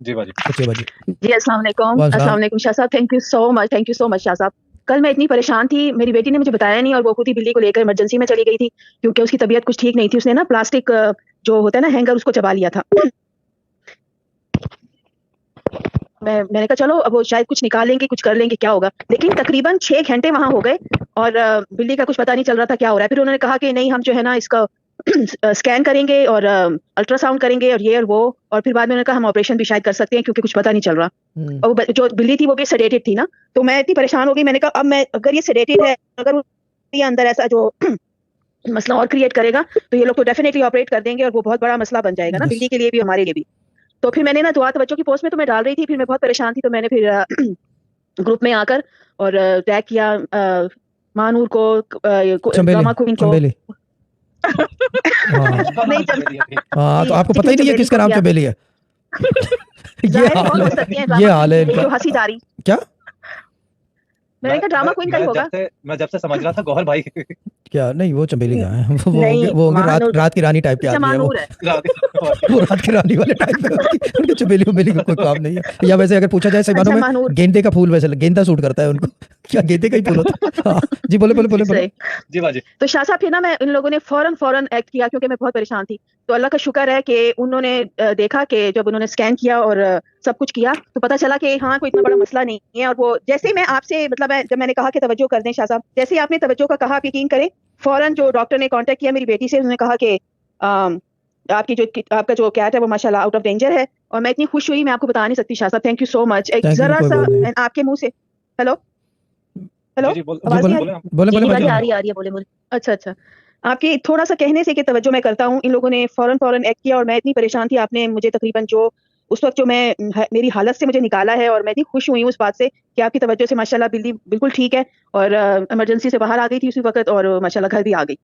جی باجی سچے باجی جی السلام علیکم. وعلیکم السلام السلام. علیکم شاہ صاحب. تھینک یو سو مچ شاہ صاحب. کل میں اتنی پریشان تھی, میری بیٹی نے مجھے بتایا نہیں, اور وہ خود ہی بلی کو لے کر ایمرجنسی میں چلی گئی تھی کیونکہ اس کی طبیعت کچھ ٹھیک نہیں تھی. اس نے نا پلاسٹک جو ہوتا ہے نا ہینگر, اس کو چبا لیا تھا. میں نے کہا چلو اب وہ شاید کچھ نکالیں گے, کچھ کر لیں گے, کیا ہوگا. لیکن تقریباً 6 گھنٹے وہاں ہو گئے اور بلی کا کچھ پتہ نہیں چل رہا تھا کیا ہو رہا ہے. پھر انہوں نے کہا کہ نہیں, ہم جو ہے نا اس کا اسکین کریں گے اور الٹرا ساؤنڈ کریں گے اور یہ اور وہ, اور پھر بعد میں انہوں نے کہا ہم آپریشن بھی شاید کر سکتے ہیں کیونکہ کچھ پتہ نہیں چل رہا. اور وہ جو بلی تھی وہ بھی سیڈیٹڈ تھی نا, تو میں اتنی پریشان ہو گئی. میں نے کہا اب میں اگر یہ سیڈیٹڈ ہے, اگر یہ اندر ایسا جو مسئلہ اور کریٹ کرے گا تو یہ لوگ تو ڈیفینیٹلی آپریٹ کر دیں گے اور وہ بہت بڑا مسئلہ بن جائے گا نا, بلی کے لیے بھی ہمارے لیے بھی. تو پھر میں نے نا دعا توجہ کی پوسٹ میں تو میں ڈال رہی تھی, پھر میں بہت پریشان تھی تو میں نے پھر گروپ میں آ کر اور ٹیگ کیا مانور کو, ڈراما کوئین کو. ہاں تو آپ کو پتہ ہی نہیں ہے کس کا نام چمیلی ہے. یہ حال ہے جو ہنسی جاری. کیا میں نے کہا ڈراما کوئین کا ہی ہوگا. میں جب سے سمجھ رہا تھا گوہر بھائی کیا نہیں, وہ چمیلی کا ہے, وہ رات کی رانی ٹائپ کے آدمی ہے, وہ رات کی رانی والے ٹائپ کے. ان کی چمیلی کا کوئی کام نہیں ہے. یا ویسے اگر پوچھا جائے سیمانوں میں گیندے کا پھول, ویسے گیندا سوٹ کرتا ہے ان کو. کیا گیندے کا ہی پھول ہوتا ہے. جی بولے. جی باجی. تو شاہ صاحب پھر نا میں ان لوگوں نے فوراً ایکٹ کیا کیونکہ میں بہت پریشان تھی. تو اللہ کا شکر ہے کہ انہوں نے دیکھا کہ جب انہوں نے اسکین کیا اور سب کچھ کیا تو پتا چلا کہ ہاں کوئی اتنا بڑا مسئلہ نہیں ہے. اور وہ جیسے میں آپ سے مطلب جب میں نے کہا کہ توجہ کر دیں شاہ صاحب, جیسے آپ نے توجہ کا کہا, آپ یقین کریں فوراً جو ڈاکٹر نے کانٹیکٹ کیا میری بیٹی سے, انہوں نے کہا کہ آپ کا جو کیٹ ہے وہ ماشاء اللہ آؤٹ آف ڈینجر ہے. اور میں اتنی خوش ہوئی, میں آپ کو بتا نہیں سکتی شاہ صاحب. تھینک یو سو مچ. ایک ذرا سا آپ کے منہ سے ہیلو آواز نہیں آ رہی ہے. بولے اچھا آپ کی تھوڑا سا کہنے سے کہ توجہ میں کرتا ہوں. ان لوگوں نے فوراً ایکٹ کیا اور میں اتنی پریشان تھی. آپ نے مجھے تقریباً جو اس وقت جو میں میری حالت سے مجھے نکالا ہے, اور میں اتنی خوش ہوئی ہوں اس بات سے کہ آپ کی توجہ سے ماشاءاللہ بلی بالکل ٹھیک ہے اور ایمرجنسی سے باہر آ گئی تھی اسی وقت, اور ماشاءاللہ گھر بھی آ گئی.